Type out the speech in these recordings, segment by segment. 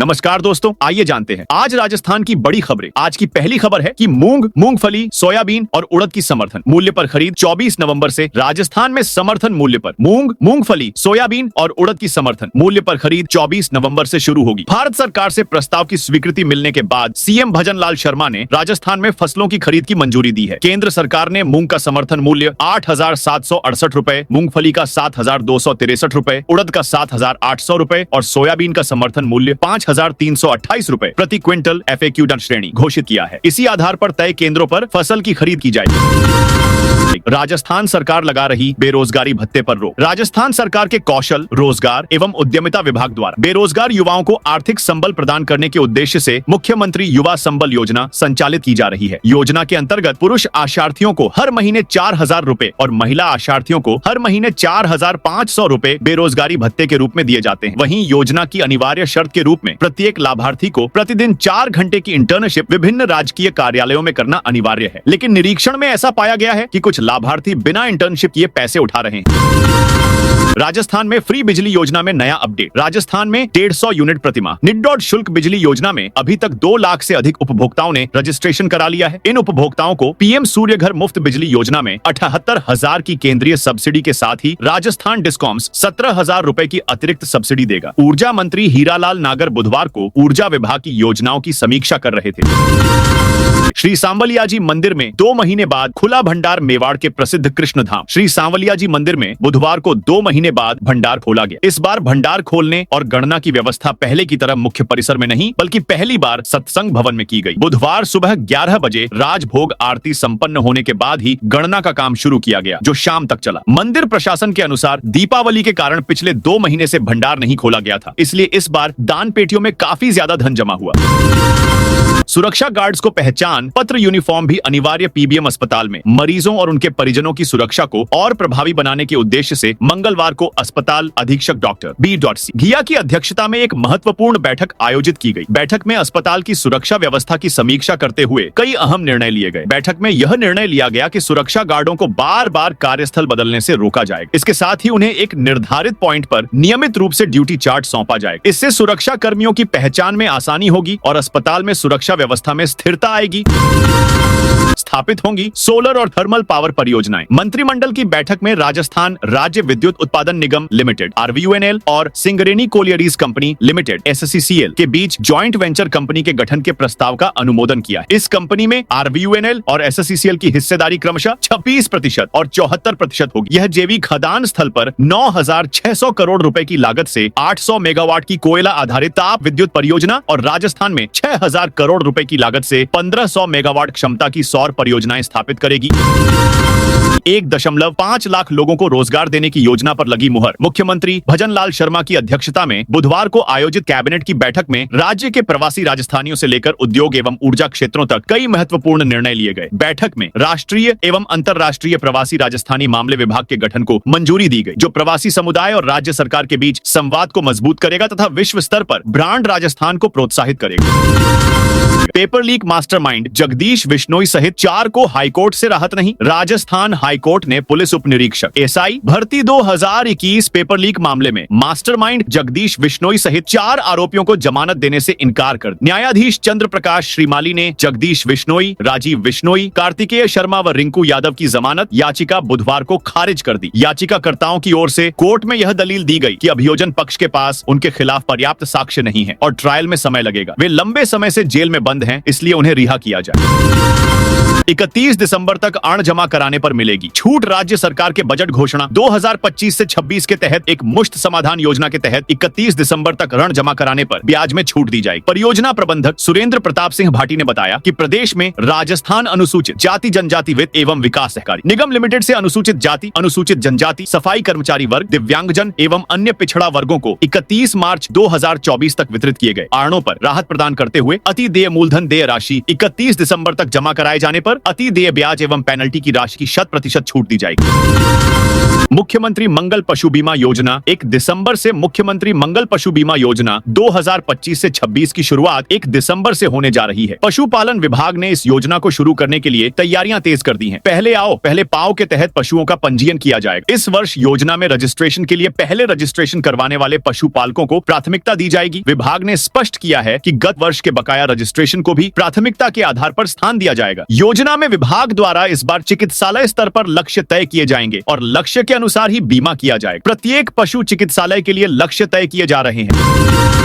नमस्कार दोस्तों, आइए जानते हैं आज राजस्थान की बड़ी खबरें। आज की पहली खबर है कि मूंग, मूंगफली, सोयाबीन और उड़द की समर्थन मूल्य पर खरीद 24 नवंबर से राजस्थान में समर्थन मूल्य पर मूंग, मूंगफली, सोयाबीन और उड़द की समर्थन मूल्य पर खरीद 24 नवंबर से शुरू होगी। भारत सरकार से प्रस्ताव की स्वीकृति मिलने के बाद सीएम भजन लाल शर्मा ने राजस्थान में फसलों की खरीद की मंजूरी दी है। केंद्र सरकार ने मूंग का समर्थन मूल्य 8,768 रुपए, मूंगफली का 7,263 रुपए, उड़द का 7,800 रुपए और सोयाबीन का समर्थन मूल्य 5,328 रुपए प्रति क्विंटल FAQ श्रेणी घोषित किया है। इसी आधार पर तय केंद्रों पर फसल की खरीद की जाएगी। राजस्थान सरकार लगा रही बेरोजगारी भत्ते पर रोक। राजस्थान सरकार के कौशल, रोजगार एवं उद्यमिता विभाग द्वारा बेरोजगार युवाओं को आर्थिक संबल प्रदान करने के उद्देश्य से मुख्यमंत्री युवा संबल योजना संचालित की जा रही है। योजना के अंतर्गत पुरुष आशार्थियों को हर महीने 4,000 रुपए और महिला आशार्थियों को हर महीने 4,500 रुपए बेरोजगारी भत्ते के रूप में दिए जाते हैं। वहीं योजना की अनिवार्य शर्त के रूप में प्रत्येक लाभार्थी को प्रतिदिन 4 घंटे की इंटर्नशिप विभिन्न राजकीय कार्यालयों में करना अनिवार्य है। लेकिन निरीक्षण में ऐसा पाया गया है कि कुछ लाभार्थी बिना इंटर्नशिप किए पैसे उठा रहे हैं। राजस्थान में फ्री बिजली योजना में नया अपडेट। राजस्थान में 150 यूनिट प्रतिमाह निडॉट शुल्क बिजली योजना में अभी तक 2 लाख से अधिक उपभोक्ताओं ने रजिस्ट्रेशन करा लिया है। इन उपभोक्ताओं को पीएम सूर्य घर मुफ्त बिजली योजना में 78,000 की केंद्रीय सब्सिडी के साथ ही राजस्थान डिस्कॉम्स 17,000 रुपए की अतिरिक्त सब्सिडी देगा। ऊर्जा मंत्री हीरालाल नागर बुधवार को ऊर्जा विभाग की योजनाओं की समीक्षा कर रहे थे। श्री सांवलिया जी मंदिर में 2 महीने बाद खुला भंडार। मेवाड़ के प्रसिद्ध कृष्ण धाम श्री सांवलिया जी मंदिर में बुधवार को 2 महीने बाद भंडार खोला गया। इस बार भंडार खोलने और गणना की व्यवस्था पहले की तरह मुख्य परिसर में नहीं बल्कि पहली बार सत्संग भवन में की गई। बुधवार सुबह 11 बजे राजभोग आरती संपन्न होने के बाद ही गणना का काम शुरू किया गया, जो शाम तक चला। मंदिर प्रशासन के अनुसार दीपावली के कारण पिछले 2 महीने से भंडार नहीं खोला गया था, इसलिए इस बार दान पेटियों में काफी ज्यादा धन जमा हुआ। सुरक्षा गार्ड्स को पहचान पत्र यूनिफॉर्म भी अनिवार्य पीबीएम अस्पताल में। मरीजों और उनके परिजनों की सुरक्षा को और प्रभावी बनाने के उद्देश्य से मंगलवार को अस्पताल अधीक्षक डॉक्टर B.C. घिया की अध्यक्षता में एक महत्वपूर्ण बैठक आयोजित की गई। बैठक में अस्पताल की सुरक्षा व्यवस्था की समीक्षा करते हुए कई अहम निर्णय लिए गए। बैठक में यह निर्णय लिया गया कि सुरक्षा गार्डों को बार बार कार्यस्थल बदलने से रोका जाएगा। इसके साथ ही उन्हें एक निर्धारित पॉइंट पर नियमित रूप से ड्यूटी चार्ट सौंपा जाएगा। इससे सुरक्षा कर्मियों की पहचान में आसानी होगी और अस्पताल में सुरक्षा व्यवस्था में स्थिरता आएगी। स्थापित होंगी सोलर और थर्मल पावर परियोजनाएं। मंत्रिमंडल की बैठक में राजस्थान राज्य विद्युत उत्पादन निगम लिमिटेड RVUNL और Singareni collieries company limited SSCCL के बीच ज्वाइंट वेंचर कंपनी के गठन के प्रस्ताव का अनुमोदन किया। इस कंपनी में RVUNL और SSCCL की हिस्सेदारी क्रमशः 26% और 74% होगी। यह जैविक खदान स्थल पर 9,600 करोड़ रुपए की लागत से 800 मेगावाट की कोयला आधारित ताप विद्युत परियोजना और राजस्थान में 6,000 करोड़ रुपए की लागत से 1,500 मेगावाट क्षमता की सौर परियोजनाएं स्थापित करेगी। 1.5 लाख लोगों को रोजगार देने की योजना पर लगी मुहर। मुख्यमंत्री भजन लाल शर्मा की अध्यक्षता में बुधवार को आयोजित कैबिनेट की बैठक में राज्य के प्रवासी राजस्थानियों से लेकर उद्योग एवं ऊर्जा क्षेत्रों तक कई महत्वपूर्ण निर्णय लिए गए। बैठक में राष्ट्रीय एवं अंतर्राष्ट्रीय प्रवासी राजस्थानी मामले विभाग के गठन को मंजूरी दी गई, जो प्रवासी समुदाय और राज्य सरकार के बीच संवाद को मजबूत करेगा तथा विश्व स्तर पर ब्रांड राजस्थान को प्रोत्साहित करेगा। Paper leak mastermind Jagdish Bishnoi सहित 4 को हाईकोर्ट से राहत नहीं। राजस्थान हाईकोर्ट ने पुलिस उप निरीक्षक SI भर्ती 2021 पेपर लीक मामले में मास्टरमाइंड जगदीश बिश्नोई सहित 4 आरोपियों को जमानत देने से इनकार कर दिया। न्यायाधीश चंद्र प्रकाश श्रीमाली ने जगदीश बिश्नोई, राजीव बिश्नोई, कार्तिकेय शर्मा व रिंकू यादव की जमानत याचिका बुधवार को खारिज कर दी। याचिकाकर्ताओं की ओर से कोर्ट में यह दलील दी गई कि अभियोजन पक्ष के पास उनके खिलाफ पर्याप्त साक्ष्य नहीं है और ट्रायल में समय लगेगा। वे लंबे समय से जेल में बंद हैं, इसलिए उन्हें रिहा किया जाए। 31 दिसंबर तक अण जमा कराने पर मिलेगी छूट। राज्य सरकार के बजट घोषणा 2025 से 26 के तहत एक मुश्त समाधान योजना के तहत 31 दिसंबर तक ऋण जमा कराने पर ब्याज में छूट दी जाएगी। परियोजना प्रबंधक सुरेंद्र प्रताप सिंह भाटी ने बताया कि प्रदेश में राजस्थान अनुसूचित जाति जनजाति वित्त एवं विकास सहकारी निगम लिमिटेड से अनुसूचित जाति, अनुसूचित जनजाति, सफाई कर्मचारी वर्ग, दिव्यांगजन एवं अन्य पिछड़ा वर्गों को 31 मार्च 2024 तक वितरित किए गए अणों पर राहत प्रदान करते हुए अति देय मूलधन देय राशि 31 दिसंबर तक जमा कराए जाने पर पर अति देय ब्याज एवं पेनल्टी की राशि की 100% छूट दी जाएगी। मुख्यमंत्री मंगल पशु बीमा योजना 1 दिसंबर से मुख्यमंत्री मंगल पशु बीमा योजना 2025 से 26 की शुरुआत 1 दिसंबर से होने जा रही है। पशुपालन विभाग ने इस योजना को शुरू करने के लिए तैयारियां तेज कर दी हैं। पहले आओ पहले पाओ के तहत पशुओं का पंजीयन किया जाएगा। इस वर्ष योजना में रजिस्ट्रेशन के लिए पहले रजिस्ट्रेशन करवाने वाले पशुपालकों को प्राथमिकता दी जाएगी। विभाग ने स्पष्ट किया है कि गत वर्ष के बकाया रजिस्ट्रेशन को भी प्राथमिकता के आधार पर स्थान दिया जाएगा। योजना में विभाग द्वारा इस बार चिकित्सालय स्तर पर लक्ष्य तय किए जाएंगे और लक्ष्य के अनुसार ही बीमा किया जाएगा। प्रत्येक पशु चिकित्सालय के लिए लक्ष्य तय किए जा रहे हैं।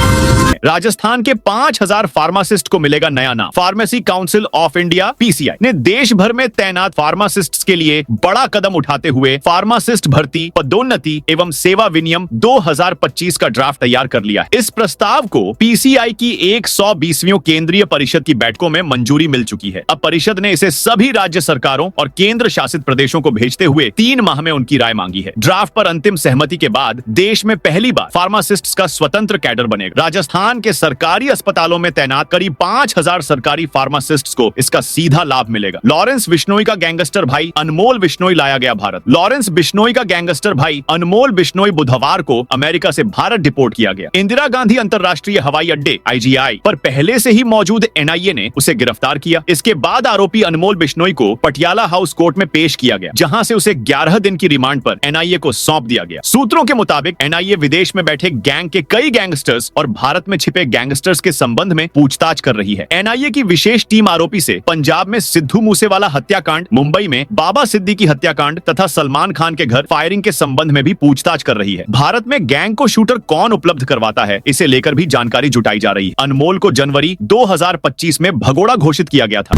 राजस्थान के 5000 फार्मासिस्ट को मिलेगा नया नाम। Pharmacy council of India PCI ने देश भर में तैनात फार्मासिस्ट्स के लिए बड़ा कदम उठाते हुए फार्मासिस्ट भर्ती, पदोन्नति एवं सेवा विनियम 2025 का ड्राफ्ट तैयार कर लिया है। इस प्रस्ताव को पीसीआई की 120वीं केंद्रीय परिषद की बैठकों में मंजूरी मिल चुकी है। अब परिषद ने इसे सभी राज्य सरकारों और केंद्र शासित प्रदेशों को भेजते हुए 3 माह में उनकी राय मांगी है। ड्राफ्ट पर अंतिम सहमति के बाद देश में पहली बार फार्मासिस्ट्स का स्वतंत्र कैडर बनेगा। राजस्थान के सरकारी अस्पतालों में तैनात करीब 5000 सरकारी फार्मासिस्ट्स को इसका सीधा लाभ मिलेगा। लॉरेंस बिश्नोई का गैंगस्टर भाई अनमोल बिश्नोई लाया गया भारत। लॉरेंस बिश्नोई का गैंगस्टर भाई अनमोल बिश्नोई बुधवार को अमेरिका से भारत डिपोर्ट किया गया। इंदिरा गांधी अंतरराष्ट्रीय हवाई अड्डे आईजीआई पर पहले से ही मौजूद एनआईए ने उसे गिरफ्तार किया। इसके बाद आरोपी अनमोल बिश्नोई को पटियाला हाउस कोर्ट में पेश किया गया, जहां से उसे 11 दिन की रिमांड पर एनआईए को सौंप दिया गया। सूत्रों के मुताबिक एनआईए विदेश में बैठे गैंग के कई गैंगस्टर्स और भारत में छिपे गैंगस्टर्स के संबंध में पूछताछ कर रही है। एनआईए की विशेष टीम आरोपी से पंजाब में सिद्धू मूसेवाला हत्याकांड, मुंबई में बाबा सिद्दीकी हत्याकांड तथा सलमान खान के घर फायरिंग के संबंध में भी पूछताछ कर रही है। भारत में गैंग को शूटर कौन उपलब्ध करवाता है, इसे लेकर भी जानकारी जुटाई जा रही है। अनमोल को जनवरी 2025 में भगोड़ा घोषित किया गया था।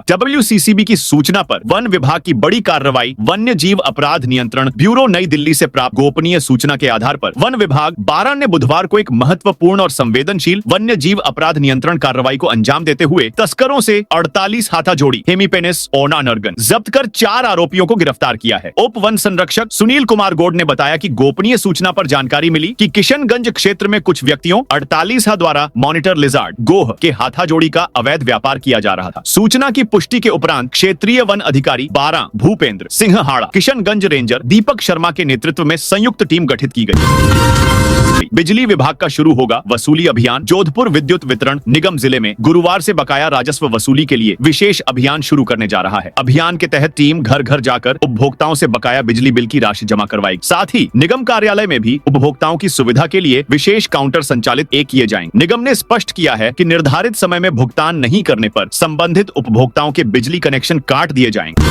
WCCB की सूचना पर वन विभाग की बड़ी कार्रवाई। वन्य जीव अपराध नियंत्रण ब्यूरो नई दिल्ली से प्राप्त गोपनीय सूचना के आधार पर वन विभाग 12 ने बुधवार को एक महत्वपूर्ण और संवेदनशील वन्य जीव अपराध नियंत्रण कार्रवाई को अंजाम देते हुए तस्करों से 48 हाथाजोड़ी हेमीपेनिस ओना नरगन जब्त कर 4 आरोपियों को गिरफ्तार किया है। उप वन संरक्षक सुनील कुमार गौड़ ने बताया कि गोपनीय सूचना पर जानकारी मिली कि किशनगंज क्षेत्र में कुछ व्यक्तियों 48 द्वारा मॉनिटर लिजार्ड गोह के हाथाजोड़ी का अवैध व्यापार किया जा रहा था। सूचना की पुष्टि के उपरांत क्षेत्रीय वन अधिकारी 12 भूपेंद्र सिंह हाड़ा, किशनगंज रेंजर दीपक शर्मा के नेतृत्व में संयुक्त टीम गठित की गई। बिजली विभाग का शुरू होगा वसूली अभियान। जोधपुर विद्युत वितरण निगम जिले में गुरुवार से बकाया राजस्व वसूली के लिए विशेष अभियान शुरू करने जा रहा है। अभियान के तहत टीम घर घर जाकर उपभोक्ताओं से बकाया बिजली बिल की राशि जमा करवाएगी। साथ ही निगम कार्यालय में भी उपभोक्ताओं की सुविधा के लिए विशेष काउंटर संचालित किए जाएंगे। निगम ने स्पष्ट किया है कि निर्धारित समय में भुगतान नहीं करने पर संबंधित उपभोक्ताओं के बिजली कनेक्शन काट दिए जाएंगे।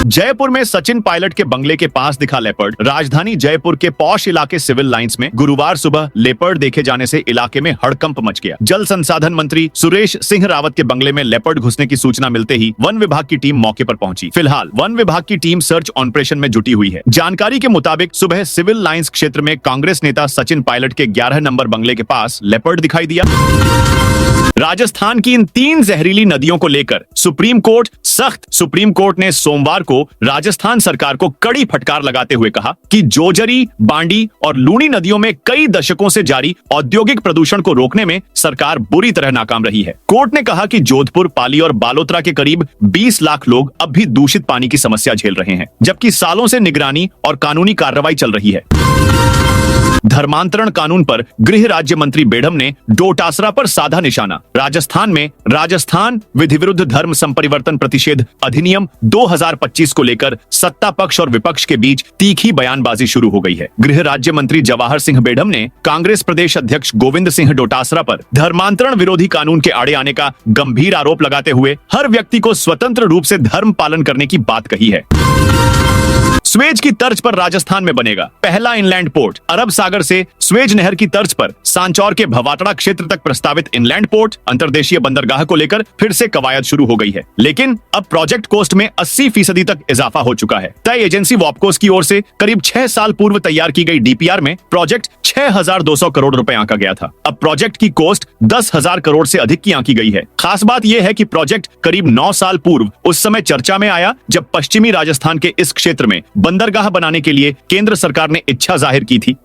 जयपुर में सचिन पायलट के बंगले के पास दिखा लेपर्ड। राजधानी जयपुर के पॉश इलाके सिविल लाइंस में गुरुवार सुबह लेपर्ड देखे जाने से इलाके में हड़कंप मच गया। जल संसाधन मंत्री सुरेश सिंह रावत के बंगले में लेपर्ड घुसने की सूचना मिलते ही वन विभाग की टीम मौके पर पहुंची। फिलहाल वन विभाग की टीम सर्च ऑपरेशन में जुटी हुई है। जानकारी के मुताबिक सुबह सिविल लाइंस क्षेत्र में कांग्रेस नेता सचिन पायलट के 11 नंबर बंगले के पास लेपर्ड दिखाई दिया। राजस्थान की इन 3 जहरीली नदियों को लेकर सुप्रीम कोर्ट सख्त। सुप्रीम कोर्ट ने सोमवार को राजस्थान सरकार को कड़ी फटकार लगाते हुए कहा कि जोजरी, बांडी और लूनी नदियों में कई दशकों से जारी औद्योगिक प्रदूषण को रोकने में सरकार बुरी तरह नाकाम रही है। कोर्ट ने कहा कि जोधपुर, पाली और बालोतरा के करीब 20 लाख लोग अब भी दूषित पानी की समस्या झेल रहे हैं, जबकि सालों से निगरानी और कानूनी कार्रवाई चल रही है। धर्मांतरण कानून पर गृह राज्य मंत्री बेढ़म ने डोटासरा पर साधा निशाना। राजस्थान में राजस्थान विधि विरुद्ध धर्म संपरिवर्तन प्रतिषेध अधिनियम 2025 को लेकर सत्ता पक्ष और विपक्ष के बीच तीखी बयानबाजी शुरू हो गई है। गृह राज्य मंत्री जवाहर सिंह बेढ़म ने कांग्रेस प्रदेश अध्यक्ष गोविंद सिंह डोटासरा पर धर्मांतरण विरोधी कानून के आड़े आने का गंभीर आरोप लगाते हुए हर व्यक्ति को स्वतंत्र रूप से धर्म पालन करने की बात कही है। स्वेज की तर्ज पर राजस्थान में बनेगा पहला इनलैंड पोर्ट। अरब सागर से स्वेज नहर की तर्ज पर सांचौर के भवाटड़ा क्षेत्र तक प्रस्तावित इनलैंड पोर्ट अंतर्देशीय बंदरगाह को लेकर फिर से कवायद शुरू हो गई है, लेकिन अब प्रोजेक्ट कोस्ट में 80% तक इजाफा हो चुका है। तय एजेंसी वॉपकोस की ओर से करीब 6 साल पूर्व तैयार की गई डीपीआर में प्रोजेक्ट 6200 करोड़ रुपए आंका गया था। अब प्रोजेक्ट की कोस्ट 10,000 करोड़ से अधिक की आंकी गई है। खास बात यह है कि प्रोजेक्ट करीब 9 साल पूर्व उस समय चर्चा में आया जब पश्चिमी राजस्थान के इस क्षेत्र में बंदरगाह बनाने के लिए केंद्र सरकार ने इच्छा जाहिर की थी।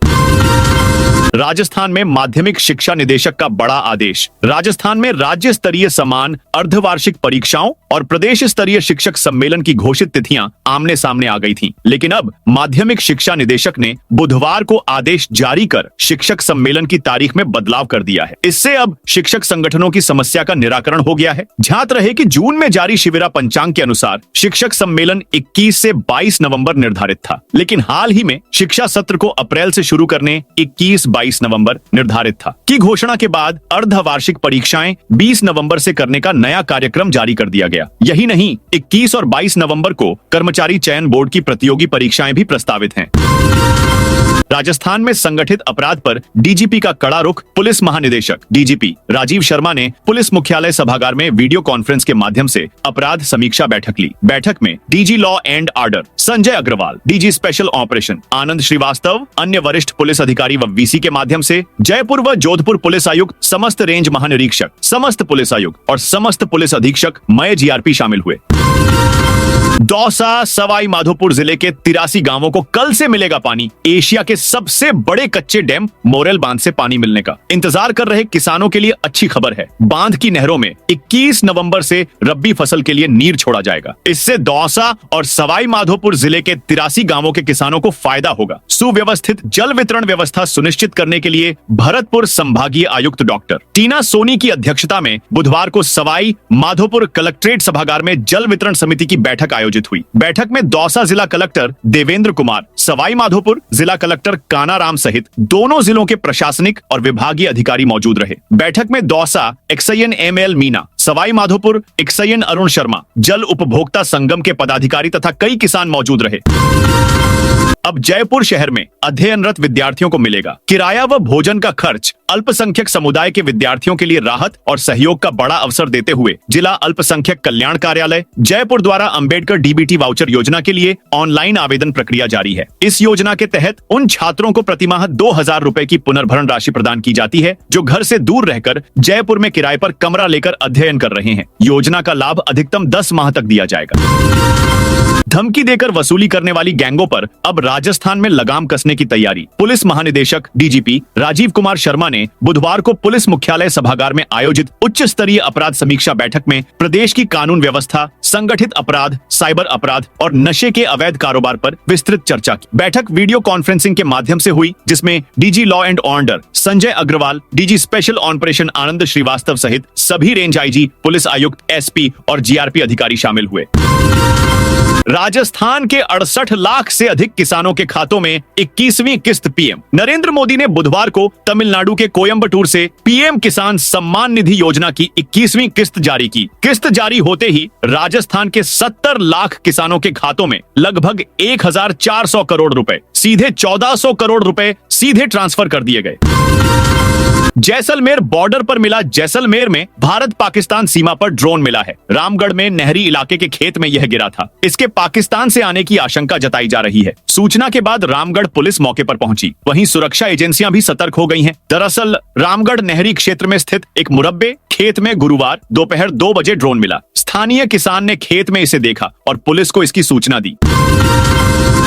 राजस्थान में माध्यमिक शिक्षा निदेशक का बड़ा आदेश। राजस्थान में राज्य स्तरीय समान अर्धवार्षिक परीक्षाओं और प्रदेश स्तरीय शिक्षक सम्मेलन की घोषित तिथियां आमने सामने आ गई थीं। लेकिन अब माध्यमिक शिक्षा निदेशक ने बुधवार को आदेश जारी कर शिक्षक सम्मेलन की तारीख में बदलाव कर दिया है। इससे अब शिक्षक संगठनों की समस्या का निराकरण हो गया है। ध्यात रहे कि जून में जारी शिविरा पंचांग के अनुसार शिक्षक सम्मेलन 21 से 22 नवंबर निर्धारित था, लेकिन हाल ही में शिक्षा सत्र को अप्रैल से शुरू करने 21-22 नवंबर निर्धारित था की घोषणा के बाद अर्धवार्षिक परीक्षाएं 20 नवंबर से करने का नया कार्यक्रम जारी कर दिया गया। यही नहीं, 21 और 22 नवंबर को कर्मचारी चयन बोर्ड की प्रतियोगी परीक्षाएं भी प्रस्तावित हैं। राजस्थान में संगठित अपराध पर डीजीपी का कड़ा रुख। पुलिस महानिदेशक डीजीपी राजीव शर्मा ने पुलिस मुख्यालय सभागार में वीडियो कॉन्फ्रेंस के माध्यम से अपराध समीक्षा बैठक ली। बैठक में DG law and order Sanjay Agarwal, DG special operation Anand Shrivastava, अन्य वरिष्ठ पुलिस अधिकारी व वीसी के माध्यम से जयपुर व जोधपुर पुलिस आयुक्त, समस्त रेंज महानिरीक्षक, समस्त पुलिस आयुक्त और समस्त पुलिस अधीक्षक मय जीआरपी शामिल हुए। दौसा सवाई माधोपुर जिले के 83 गांवों को कल से मिलेगा पानी। एशिया के सबसे बड़े कच्चे डैम मोरेल बांध से पानी मिलने का इंतजार कर रहे किसानों के लिए अच्छी खबर है। बांध की नहरों में 21 नवंबर से रब्बी फसल के लिए नीर छोड़ा जाएगा। इससे दौसा और सवाई माधोपुर जिले के 83 गांवों के किसानों को फायदा होगा। सुव्यवस्थित जल वितरण व्यवस्था सुनिश्चित करने के लिए भरतपुर संभागीय आयुक्त डॉक्टर टीना सोनी की अध्यक्षता में बुधवार को सवाई माधोपुर कलेक्ट्रेट सभागार में जल वितरण समिति की बैठक आयोजित हुई। बैठक में दौसा जिला कलेक्टर देवेंद्र कुमार, सवाई माधोपुर जिला कलेक्टर कानाराम सहित दोनों जिलों के प्रशासनिक और विभागीय अधिकारी मौजूद रहे। बैठक में दौसा एक्सआईएन एमएल मीना, सवाई माधोपुर एक्सआईएन अरुण शर्मा, जल उपभोक्ता संगम के पदाधिकारी तथा कई किसान मौजूद रहे। अब जयपुर शहर में अध्ययनरत विद्यार्थियों को मिलेगा किराया व भोजन का खर्च। अल्पसंख्यक समुदाय के विद्यार्थियों के लिए राहत और सहयोग का बड़ा अवसर देते हुए जिला अल्पसंख्यक कल्याण कार्यालय जयपुर द्वारा अंबेडकर डीबीटी वाउचर योजना के लिए ऑनलाइन आवेदन प्रक्रिया जारी है। इस योजना के तहत उन छात्रों को प्रतिमाह 2000 रुपए की पुनर्भरण राशि प्रदान की जाती है जो घर से दूर रहकर जयपुर में किराए पर कमरा लेकर अध्ययन कर रहे हैं। योजना का लाभ अधिकतम 10 माह तक दिया जाएगा। धमकी देकर वसूली करने वाली गैंगों पर अब राजस्थान में लगाम कसने की तैयारी। पुलिस महानिदेशक डीजीपी राजीव कुमार शर्मा ने बुधवार को पुलिस मुख्यालय सभागार में आयोजित उच्च स्तरीय अपराध समीक्षा बैठक में प्रदेश की कानून व्यवस्था, संगठित अपराध, साइबर अपराध और नशे के अवैध कारोबार पर विस्तृत चर्चा की। बैठक वीडियो कॉन्फ्रेंसिंग के माध्यम से हुई, जिसमें DG law and order Sanjay Agarwal, DG special operation Anand Shrivastava सहित सभी रेंज आईजी, पुलिस आयुक्त, एसपी और जीआरपी अधिकारी शामिल हुए। राजस्थान के 68 लाख से अधिक किसानों के खातों में 21वीं किस्त पीएम नरेंद्र मोदी ने बुधवार को तमिलनाडु के कोयम्बटूर से पीएम किसान सम्मान निधि योजना की 21वीं किस्त जारी की। किस्त जारी होते ही राजस्थान के 70 लाख किसानों के खातों में लगभग 1400 करोड़ रुपए सीधे 1400 करोड़ रुपए सीधे ट्रांसफर कर दिए गए। जैसलमेर बॉर्डर पर मिला। जैसलमेर में भारत पाकिस्तान सीमा पर ड्रोन मिला है। रामगढ़ में नहरी इलाके के खेत में यह गिरा था। इसके पाकिस्तान से आने की आशंका जताई जा रही है। सूचना के बाद रामगढ़ पुलिस मौके पर पहुंची। वहीं सुरक्षा एजेंसियां भी सतर्क हो गई हैं। दरअसल रामगढ़ नहरी क्षेत्र में स्थित एक मुरब्बे खेत में गुरुवार दोपहर 2 बजे ड्रोन मिला। स्थानीय किसान ने खेत में इसे देखा और पुलिस को इसकी सूचना दी।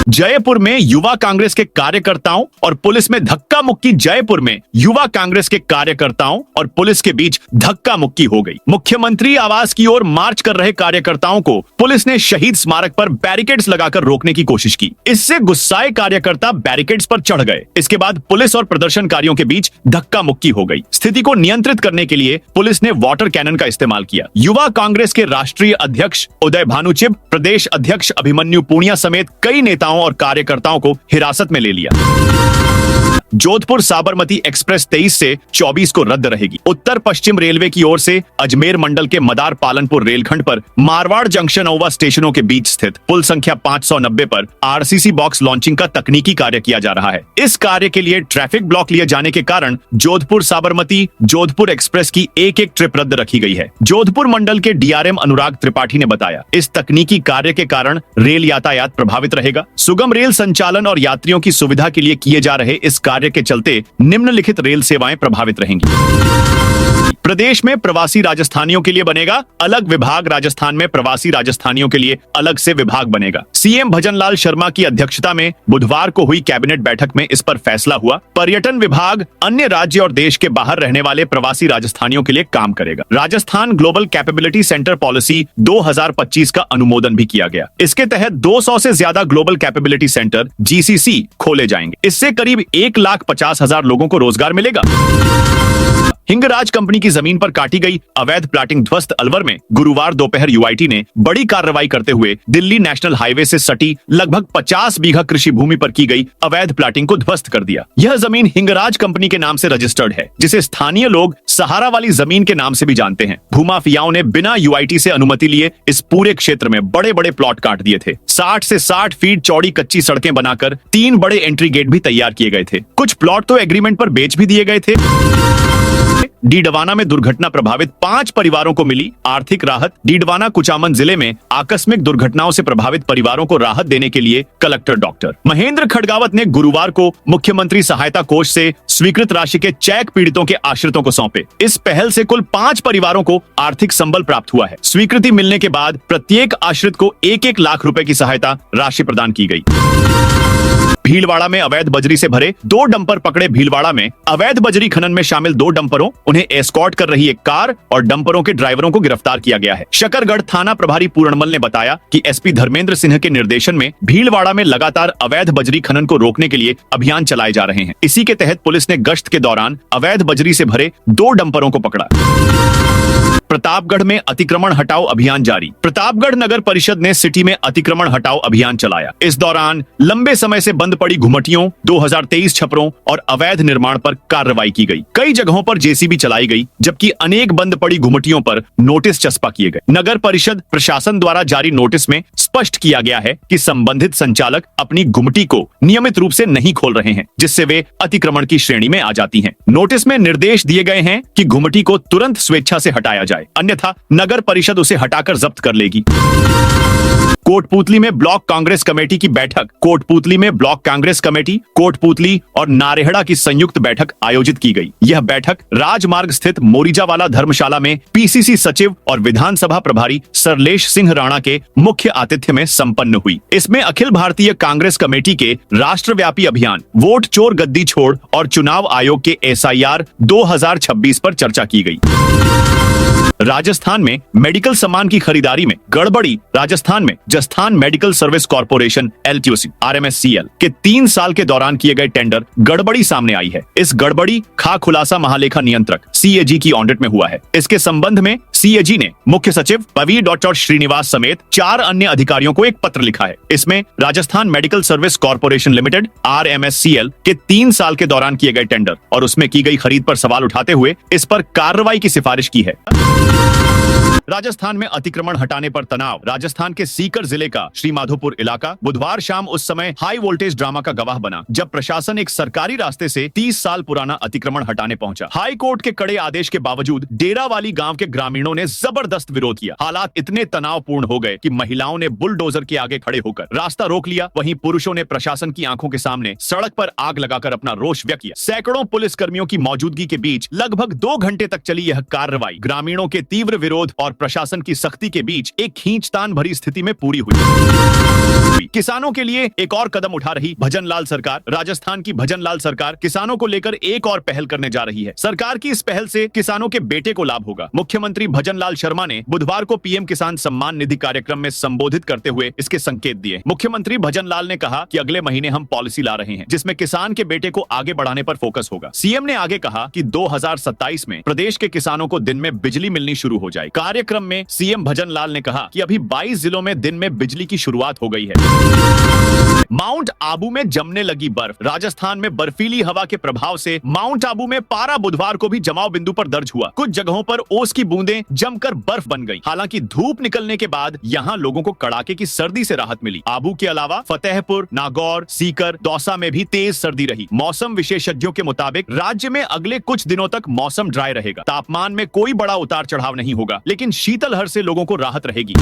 जयपुर में युवा कांग्रेस के कार्यकर्ताओं और पुलिस में धक्का मुक्की। जयपुर में युवा कांग्रेस के कार्यकर्ताओं और पुलिस के बीच धक्का मुक्की हो गई। मुख्यमंत्री आवास की ओर मार्च कर रहे कार्यकर्ताओं को पुलिस ने शहीद स्मारक पर बैरिकेड्स लगाकर रोकने की कोशिश की। इससे गुस्साए कार्यकर्ता बैरिकेड्स पर चढ़ गए। इसके बाद पुलिस और प्रदर्शनकारियों के बीच धक्का मुक्की हो गई। स्थिति को नियंत्रित करने के लिए पुलिस ने वाटर कैनन का इस्तेमाल किया। युवा कांग्रेस के राष्ट्रीय अध्यक्ष उदय भानुचिब, प्रदेश अध्यक्ष अभिमन्यु पूनिया समेत कई नेताओं और कार्यकर्ताओं को हिरासत में ले लिया। जोधपुर साबरमती एक्सप्रेस 23 से 24 को रद्द रहेगी। उत्तर पश्चिम रेलवे की ओर से अजमेर मंडल के मदार पालनपुर रेलखंड पर मारवाड़ जंक्शन ओवा स्टेशनों के बीच स्थित पुल संख्या 590 पर आरसीसी बॉक्स लॉन्चिंग का तकनीकी कार्य किया जा रहा है। इस कार्य के लिए ट्रैफिक ब्लॉक लिए जाने के कारण जोधपुर साबरमती जोधपुर एक्सप्रेस की एक ट्रिप रद्द रखी गई है। जोधपुर मंडल के डीआरएम अनुराग त्रिपाठी ने बताया, इस तकनीकी कार्य के कारण रेल यातायात प्रभावित रहेगा। सुगम रेल संचालन और यात्रियों की सुविधा के लिए किए जा रहे इस कार्य के चलते निम्नलिखित रेल सेवाएं प्रभावित रहेंगी। प्रदेश में प्रवासी राजस्थानियों के लिए बनेगा अलग विभाग। राजस्थान में प्रवासी राजस्थानियों के लिए अलग से विभाग बनेगा। सीएम भजनलाल शर्मा की अध्यक्षता में बुधवार को हुई कैबिनेट बैठक में इस पर फैसला हुआ। पर्यटन विभाग अन्य राज्य और देश के बाहर रहने वाले प्रवासी राजस्थानियों के लिए काम करेगा। Rajasthan global capability centre policy 2025 का अनुमोदन भी किया गया। इसके तहत 200 से ज्यादा ग्लोबल कैपेबिलिटी सेंटर GCC खोले जाएंगे। इससे करीब 1,50,000 लोगों को रोजगार मिलेगा। हिंगराज कंपनी की जमीन पर काटी गई अवैध प्लाटिंग ध्वस्त अलवर में गुरुवार दोपहर UIT ने बड़ी कार्रवाई करते हुए दिल्ली नेशनल हाईवे से सटी लगभग 50 बीघा कृषि भूमि पर की गई अवैध प्लाटिंग को ध्वस्त कर दिया। यह जमीन हिंगराज कंपनी के नाम से रजिस्टर्ड है, जिसे स्थानीय लोग सहारा वाली जमीन के नाम से भी जानते हैं। भूमाफियाओं ने बिना UIT से अनुमति लिए इस पूरे क्षेत्र में बड़े बड़े प्लॉट काट दिए थे। 60 से 60 फीट चौड़ी कच्ची सड़कें बनाकर 3 बड़े एंट्री गेट भी तैयार किए गए थे। कुछ प्लॉट तो एग्रीमेंट पर बेच भी दिए गए थे। डीडवाना में दुर्घटना प्रभावित 5 परिवारों को मिली आर्थिक राहत। डीडवाना कुचामन जिले में आकस्मिक दुर्घटनाओं से प्रभावित परिवारों को राहत देने के लिए कलेक्टर डॉक्टर महेंद्र खडगावत ने गुरुवार को मुख्यमंत्री सहायता कोष से स्वीकृत राशि के चेक पीड़ितों के आश्रितों को सौंपे। इस पहल से कुल 5 परिवारों को आर्थिक संबल प्राप्त हुआ है। स्वीकृति मिलने के बाद प्रत्येक आश्रित को 1-1 लाख रुपए की सहायता राशि प्रदान की गई। भीलवाड़ा में अवैध बजरी से भरे 2 डंपर पकड़े। भीलवाड़ा में अवैध बजरी खनन में शामिल 2 डंपरों, उन्हें एस्कॉर्ट कर रही एक कार और डंपरों के ड्राइवरों को गिरफ्तार किया गया है। शकरगढ़ थाना प्रभारी पूर्णमल ने बताया कि SP धर्मेंद्र सिंह के निर्देशन में भीलवाड़ा में लगातार अवैध बजरी खनन को रोकने के लिए अभियान चलाए जा रहे हैं। इसी के तहत पुलिस ने गश्त के दौरान अवैध बजरी से भरे 2 डंपरों को पकड़ा। प्रतापगढ़ में अतिक्रमण हटाओ अभियान जारी। प्रतापगढ़ नगर परिषद ने सिटी में अतिक्रमण हटाओ अभियान चलाया। इस दौरान लंबे समय से बंद पड़ी घुमटियों, 2023 छपरों और अवैध निर्माण पर कार्रवाई की गई। कई जगहों पर JCB चलाई गई, जबकि अनेक बंद पड़ी घुमटियों पर नोटिस चस्पा किए गए। नगर परिषद प्रशासन द्वारा जारी नोटिस में स्पष्ट किया गया है कि संबंधित संचालक अपनी घुमटी को नियमित रूप से नहीं खोल रहे हैं, जिससे वे अतिक्रमण की श्रेणी में आ जाती हैं। नोटिस में निर्देश दिए गए हैं कि घुमटी को तुरंत स्वेच्छा से हटाया जाए, अन्यथा नगर परिषद उसे हटाकर जब्त कर लेगी। कोटपूतली में ब्लॉक कांग्रेस कमेटी की बैठक। कोटपूतली में ब्लॉक कांग्रेस कमेटी, कोटपूतली और नारेहड़ा की संयुक्त बैठक आयोजित की गई। यह बैठक राजमार्ग स्थित मोरीजावाला धर्मशाला में PCC सचिव और विधानसभा प्रभारी सरलेश सिंह राणा के मुख्य आतिथ्य में संपन्न हुई। इसमें अखिल भारतीय कांग्रेस कमेटी के राष्ट्रव्यापी अभियान वोट चोर गद्दी छोड़ और चुनाव आयोग के SIR 2026 पर चर्चा की गई। राजस्थान में मेडिकल सामान की खरीदारी में गड़बड़ी। राजस्थान में जस्थान medical service corporation LTUC RMSCL के 3 साल के दौरान किए गए टेंडर गड़बड़ी सामने आई है। इस गड़बड़ी खा खुलासा महालेखा नियंत्रक CAG की ऑडिट में हुआ है। इसके संबंध में CAG ने मुख्य सचिव पवी डॉ श्रीनिवास समेत 4 अन्य अधिकारियों को एक पत्र लिखा है। इसमें Rajasthan medical service corporation limited RMSCL के 3 साल के दौरान किए गए टेंडर और उसमें की गई खरीद पर सवाल उठाते हुए इस पर कार्रवाई की सिफारिश की है। राजस्थान में अतिक्रमण हटाने पर तनाव। राजस्थान के सीकर जिले का श्रीमाधोपुर इलाका बुधवार शाम उस समय हाई वोल्टेज ड्रामा का गवाह बना जब प्रशासन एक सरकारी रास्ते से 30 साल पुराना अतिक्रमण हटाने पहुंचा। हाई कोर्ट के कड़े आदेश के बावजूद डेरावाली गांव के ग्रामीणों ने जबरदस्त विरोध किया। हालात इतने तनावपूर्ण हो गए कि महिलाओं ने बुलडोजर के आगे खड़े होकर रास्ता रोक लिया। वहीं पुरुषों ने प्रशासन की आंखों के सामने सड़क पर आग लगाकर अपना रोष व्यक्त किया। सैकड़ों पुलिस कर्मियों की मौजूदगी के बीच लगभग 2 घंटे तक चली यह कार्रवाई ग्रामीणों के तीव्र विरोध और प्रशासन की सख्ती के बीच एक खींचतान भरी स्थिति में पूरी हुई। किसानों के लिए एक और कदम उठा रही भजनलाल सरकार। राजस्थान की भजनलाल सरकार किसानों को लेकर एक और पहल करने जा रही है। सरकार की इस पहल से किसानों के बेटे को लाभ होगा। मुख्यमंत्री भजनलाल शर्मा ने बुधवार को PM किसान सम्मान निधि कार्यक्रम में संबोधित करते हुए इसके संकेत दिए। मुख्यमंत्री भजनलाल ने कहा कि अगले महीने हम पॉलिसी ला रहे हैं जिसमें किसान के बेटे को आगे बढ़ाने पर फोकस होगा। CM ने आगे कहा कि 2027 में प्रदेश के किसानों को दिन में बिजली मिलनी शुरू हो जाए। कार्यक्रम में CM भजनलाल ने कहा कि अभी 22 जिलों में दिन में बिजली की शुरुआत हो गई है। माउंट आबू में जमने लगी बर्फ। राजस्थान में बर्फीली हवा के प्रभाव से माउंट आबू में पारा बुधवार को भी जमाव बिंदु पर दर्ज हुआ। कुछ जगहों पर ओस की बूंदें जमकर बर्फ बन गई। हालांकि धूप निकलने के बाद यहां लोगों को कड़ाके की सर्दी से राहत मिली। आबू के अलावा फतेहपुर, नागौर, सीकर, दौसा में भी तेज सर्दी रही। मौसम विशेषज्ञों के मुताबिक राज्य में अगले कुछ दिनों तक मौसम ड्राई रहेगा। तापमान में कोई बड़ा उतार चढ़ाव नहीं होगा, लेकिन लेकिन शीतलहर से लोगों को राहत रहेगी।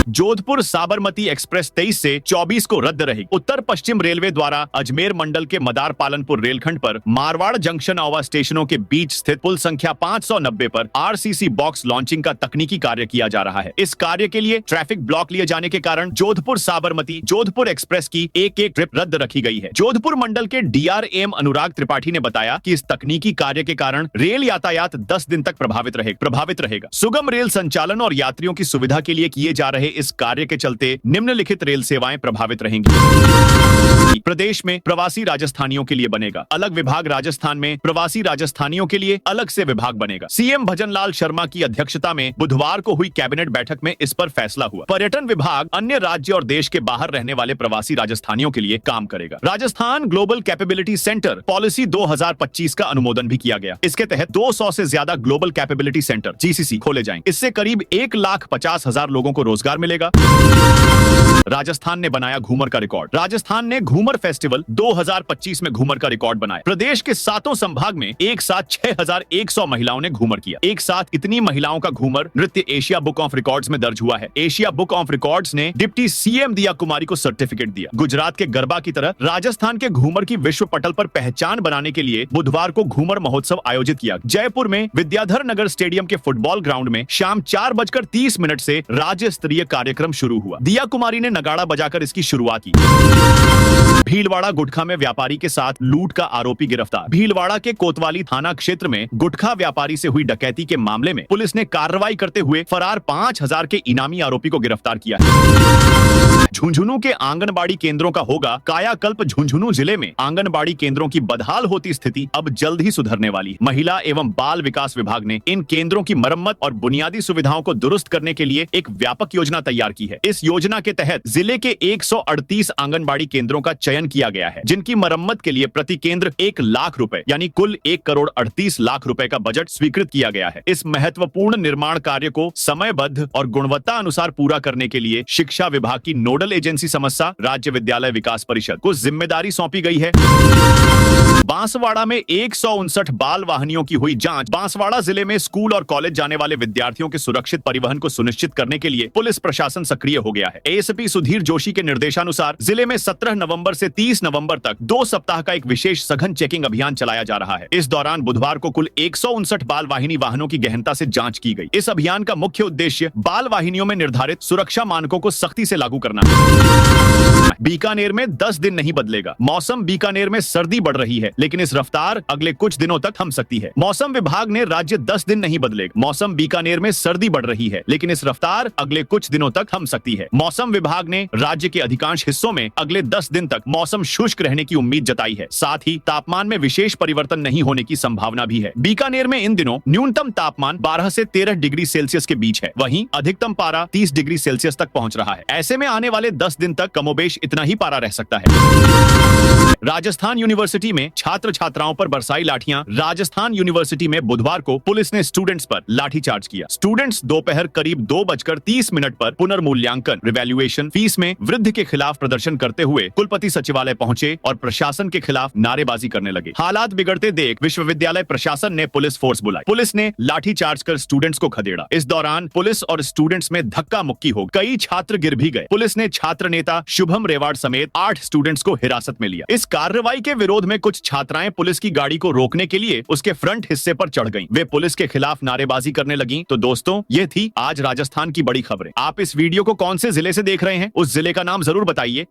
जोधपुर साबरमती एक्सप्रेस 23 से 24 को रद्द रहेगी। उत्तर पश्चिम रेलवे द्वारा अजमेर मंडल के मदार पालनपुर रेलखंड पर मारवाड़ जंक्शन आवा स्टेशनों के बीच स्थित पुल संख्या 590 पर आरसीसी बॉक्स लॉन्चिंग का तकनीकी कार्य किया जा रहा है। इस कार्य के लिए ट्रैफिक ब्लॉक लिए जाने के कारण जोधपुर साबरमती जोधपुर एक्सप्रेस की एक ट्रिप रद्द रखी गई है। जोधपुर मंडल के डीआरएम अनुराग त्रिपाठी ने बताया कि इस तकनीकी कार्य के कारण रेल यातायात 10 दिन तक प्रभावित रहेगा। सुगम रेल संचालन और यात्रियों की सुविधा के लिए किए जा रहे इस कार्य के चलते निम्नलिखित रेल सेवाएं प्रभावित रहेंगी। प्रदेश में प्रवासी राजस्थानियों के लिए बनेगा अलग विभाग। राजस्थान में प्रवासी राजस्थानियों के लिए अलग से विभाग बनेगा। सीएम भजनलाल शर्मा की अध्यक्षता में बुधवार को हुई कैबिनेट बैठक में इस पर फैसला हुआ। पर्यटन विभाग अन्य राज्य और देश के बाहर रहने वाले प्रवासी राजस्थानियों के लिए काम करेगा। Rajasthan global capability centre policy 2025 का अनुमोदन भी किया गया। इसके तहत 200 से ज्यादा ग्लोबल कैपेबिलिटी सेंटर जीसीसी खोले जाएंगे। इससे करीब 1,50,000 लोगों को रोजगार मिलेगा। राजस्थान ने बनाया घूमर का रिकॉर्ड। राजस्थान ने घूमर फेस्टिवल 2025 में घूमर का रिकॉर्ड बनाया। प्रदेश के 7 संभाग में एक साथ 6,100 महिलाओं ने घूमर किया। एक साथ इतनी महिलाओं का घूमर नृत्य एशिया बुक ऑफ रिकॉर्ड्स में दर्ज हुआ है। एशिया बुक ऑफ रिकॉर्ड्स ने डिप्टी सीएम दिया कुमारी को सर्टिफिकेट दिया। गुजरात के गरबा की तरह राजस्थान के घूमर की विश्व पटल पर पहचान बनाने के लिए बुधवार को घूमर महोत्सव आयोजित किया। जयपुर में विद्याधर नगर स्टेडियम के फुटबॉल ग्राउंड में शाम 4:30 से राज्य स्तरीय कार्यक्रम शुरू हुआ। दिया कुमारी ने नगाड़ा बजाकर इसकी शुरुआत की। भीलवाड़ा गुटखा में व्यापारी के साथ लूट का आरोपी गिरफ्तार। भीलवाड़ा के कोतवाली थाना क्षेत्र में गुटखा व्यापारी से हुई डकैती के मामले में पुलिस ने कार्रवाई करते हुए फरार 5,000 के इनामी आरोपी को गिरफ्तार किया है। झुंझुनू के आंगनबाड़ी केंद्रों का होगा कायाकल्प। झुंझुनू जिले में आंगनबाड़ी केंद्रों की बदहाल होती स्थिति अब जल्द ही सुधरने वाली है। महिला एवं बाल विकास विभाग ने इन केंद्रों की मरम्मत और बुनियादी सुविधाओं को दुरुस्त करने के लिए एक व्यापक योजना तैयार की है। इस योजना के तहत जिले के 138 आंगनबाड़ी केंद्रों का चयन किया गया है, जिनकी मरम्मत के लिए प्रति केंद्र 1 लाख रुपए यानी कुल 1,38,00,000 रुपए का बजट स्वीकृत किया गया है। इस महत्वपूर्ण निर्माण कार्य को समयबद्ध और गुणवत्ता अनुसार पूरा करने के लिए शिक्षा विभाग की नोडल एजेंसी समस्या राज्य विद्यालय विकास परिषद को जिम्मेदारी सौंपी गई है। बांसवाड़ा में 159 बाल वाहनियों की हुई जांच। बांसवाड़ा जिले में स्कूल और कॉलेज जाने वाले विद्यार्थियों के सुरक्षित परिवहन को सुनिश्चित करने के लिए पुलिस प्रशासन सक्रिय हो गया है। एएसपी सुधीर जोशी के निर्देशानुसार जिले में 17 नवंबर से 30 नवंबर तक 2 सप्ताह का एक विशेष सघन चेकिंग अभियान चलाया जा रहा है। इस दौरान बुधवार को कुल 159 बाल वाहिनी वाहनों की गहनता से जांच की गई। इस अभियान का मुख्य उद्देश्य बाल वाहिनियों में निर्धारित सुरक्षा मानकों को सख्ती से लागू करना है। बीकानेर में 10 दिन नहीं बदलेगा मौसम। बीकानेर में सर्दी बढ़ रही है, लेकिन इस रफ्तार अगले कुछ दिनों तक थम सकती है। मौसम विभाग ने राज्य 10 दिन नहीं बदलेगा मौसम। बीकानेर में सर्दी बढ़ रही है, लेकिन इस रफ्तार अगले कुछ दिनों तक थम सकती है। मौसम विभाग ने राज्य के अधिकांश हिस्सों में अगले 10 दिन तक मौसम शुष्क रहने की उम्मीद जताई है। साथ ही तापमान में विशेष परिवर्तन नहीं होने की संभावना भी है। बीकानेर में इन दिनों न्यूनतम तापमान 12 से 13 डिग्री सेल्सियस के बीच है, वहीं अधिकतम पारा 30 डिग्री सेल्सियस तक पहुंच रहा है। ऐसे में आने वाले 10 दिन तक कमोबेश इतना ही पारा रह सकता है। राजस्थान यूनिवर्सिटी में छात्र छात्राओं पर बरसाई लाठियां। राजस्थान यूनिवर्सिटी में बुधवार को पुलिस ने स्टूडेंट्स पर लाठीचार्ज किया। स्टूडेंट्स दोपहर करीब 2:30 पर पुनर्मूल्यांकन रिवैल्यूएशन फीस में वृद्धि के खिलाफ प्रदर्शन करते हुए कुलपति सचिवालय पहुंचे और प्रशासन के खिलाफ नारेबाजी करने लगे। हालात बिगड़ते देख विश्वविद्यालय प्रशासन ने पुलिस फोर्स बुलाई। पुलिस ने लाठीचार्ज कर स्टूडेंट्स को खदेड़ा। इस दौरान पुलिस और स्टूडेंट्स में धक्का मुक्की हो कई छात्र गिर भी गए। पुलिस ने छात्र नेता शुभम रेवाड़ समेत 8 स्टूडेंट्स को हिरासत में लिया। इस कार्रवाई के विरोध में कुछ छात्राएं पुलिस की गाड़ी को रोकने के लिए उसके फ्रंट हिस्से पर चढ़ गईं। वे पुलिस के खिलाफ नारेबाजी करने लगीं। तो दोस्तों, ये थी आज राजस्थान की बड़ी खबरें। आप इस वीडियो को कौन से जिले से देख रहे हैं, उस जिले का नाम जरूर बताइए।